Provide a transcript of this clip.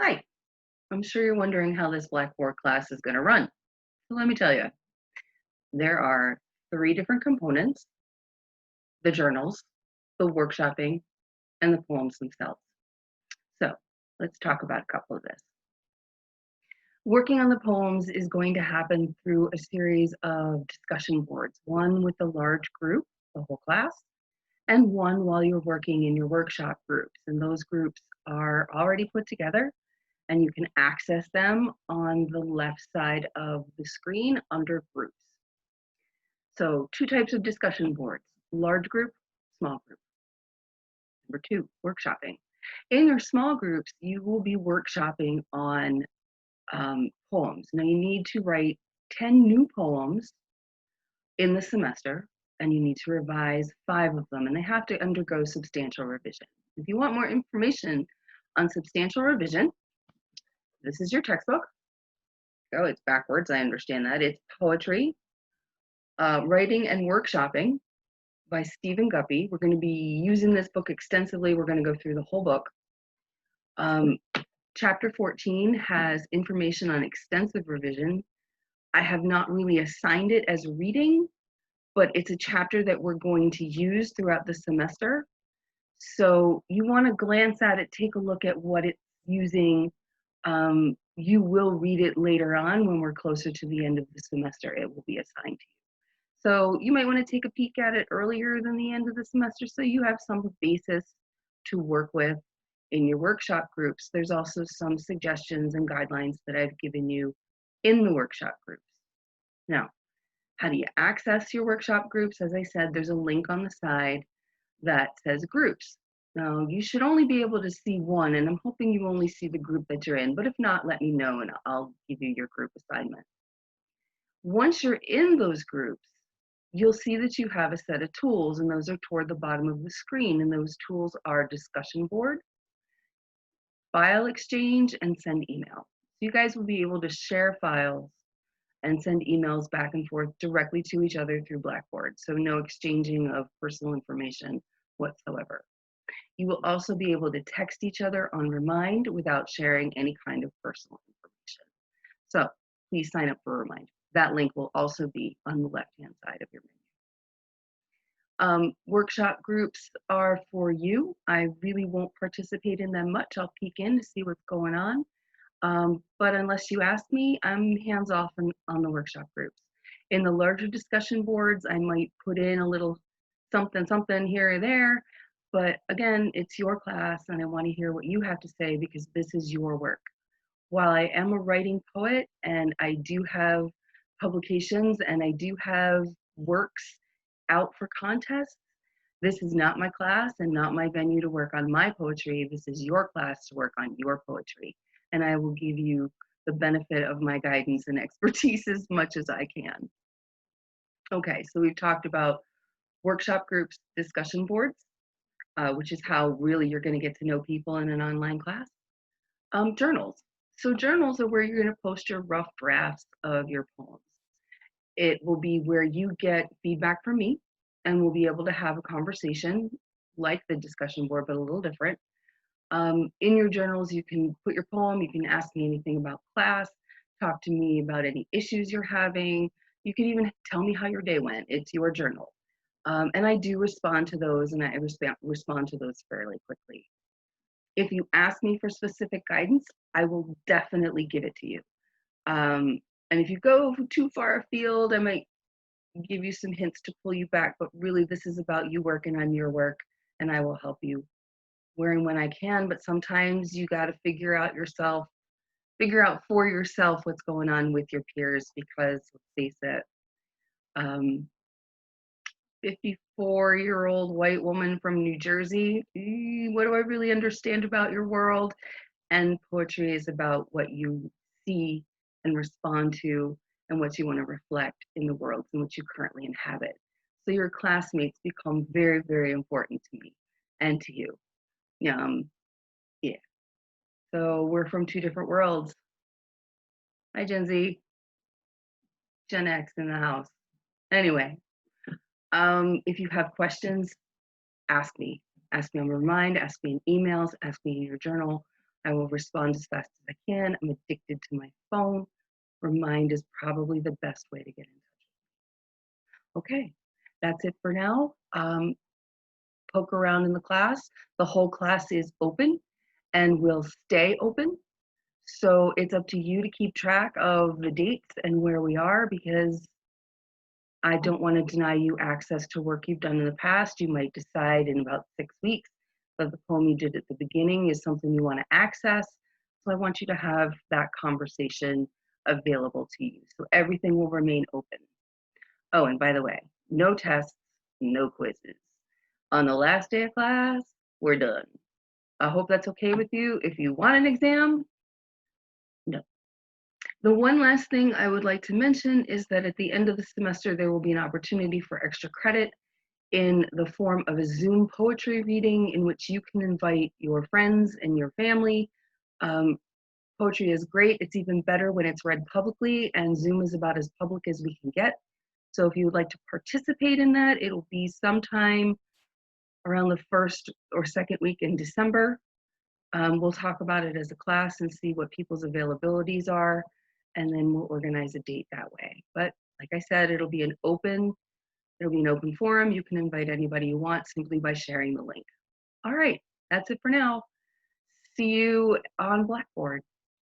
Hi, I'm sure you're wondering how this Blackboard class is going to run. So let me tell you, there are three different components: the journals, the workshopping, and the poems themselves. So let's talk about a couple of this. Working on the poems is going to happen through a series of discussion boards, one with a large group, the whole class, and one while you're working in your workshop groups. And those groups are already put together and you can access them on the left side of the screen under groups. So two types of discussion boards: large group, small group. Number two, workshopping. In your small groups, you will be workshopping on poems. Now you need to write 10 new poems in the semester, and you need to revise 5 of them, and they have to undergo substantial revision. If you want more information on substantial revision, this is your textbook. Oh, it's backwards, I understand that. It's Poetry, Writing and Workshopping by Stephen Guppy. We're going to be using this book extensively. We're going to go through the whole book. Chapter 14 has information on extensive revision. I have not really assigned it as reading, but it's a chapter that we're going to use throughout the semester. So you want to glance at it, take a look at what it's using. You will read it later on when we're closer to the end of the semester. It will be assigned to you. So you might want to take a peek at it earlier than the end of the semester so you have some basis to work with in your workshop groups. There's also some suggestions and guidelines that I've given you in the workshop groups. Now, how do you access your workshop groups? As I said, there's a link on the side that says groups. Now, you should only be able to see one, and I'm hoping you only see the group that you're in, but if not, let me know and I'll give you your group assignment. Once you're in those groups, you'll see that you have a set of tools, and those are toward the bottom of the screen, and those tools are discussion board, file exchange, and send email. So you guys will be able to share files and send emails back and forth directly to each other through Blackboard, so no exchanging of personal information whatsoever. You will also be able to text each other on Remind without sharing any kind of personal information. So please sign up for Remind. That link will also be on the left-hand side of your menu. Workshop groups are for you. I really won't participate in them much. I'll peek in to see what's going on. But unless you ask me, I'm hands off on the workshop groups. In the larger discussion boards, I might put in a little something here or there. But again, it's your class and I want to hear what you have to say because this is your work. While I am a writing poet and I do have publications and I do have works out for contests, this is not my class and not my venue to work on my poetry. This is your class to work on your poetry. And I will give you the benefit of my guidance and expertise as much as I can. Okay, so we've talked about workshop groups, discussion boards, which is how really you're going to get to know people in an online class. Journals. So journals are where you're going to post your rough drafts of your poems. It will be where you get feedback from me and we'll be able to have a conversation like the discussion board, but a little different. In your journals, you can put your poem, you can ask me anything about class, talk to me about any issues you're having. You can even tell me how your day went. It's your journal. And I do respond to those, and I respond to those fairly quickly. If you ask me for specific guidance, I will definitely give it to you. And if you go too far afield, I might give you some hints to pull you back, but really this is about you working on your work, and I will help you where and when I can, but sometimes you got to figure out for yourself what's going on with your peers because let's face it, 54-year-old white woman from New Jersey, what do I really understand about your world? And poetry is about what you see and respond to and what you want to reflect in the world in which you currently inhabit. So your classmates become very, very important to me and to you. Yeah. So we're from two different worlds. Hi, Gen Z, Gen X in the house. Anyway, if you have questions, ask me. Ask me on Remind, ask me in emails, ask me in your journal. I will respond as fast as I can. I'm addicted to my phone. Remind is probably the best way to get in touch. Okay, that's it for now. Poke around in the class. The whole class is open and will stay open. So it's up to you to keep track of the dates and where we are, because I don't want to deny you access to work you've done in the past. You might decide in about 6 weeks that the poem you did at the beginning is something you want to access. So I want you to have that conversation available to you. So everything will remain open. Oh, and by the way, no tests, no quizzes. On the last day of class, we're done. I hope that's okay with you. If you want an exam, no. The one last thing I would like to mention is that at the end of the semester, there will be an opportunity for extra credit in the form of a Zoom poetry reading in which you can invite your friends and your family. Poetry is great. It's even better when it's read publicly, and Zoom is about as public as we can get. So if you would like to participate in that, it'll be sometime around the first or second week in December. We'll talk about it as a class and see what people's availabilities are, and then we'll organize a date that way. But like I said, it'll be an open forum. You can invite anybody you want simply by sharing the link. All right, that's it for now. See you on Blackboard.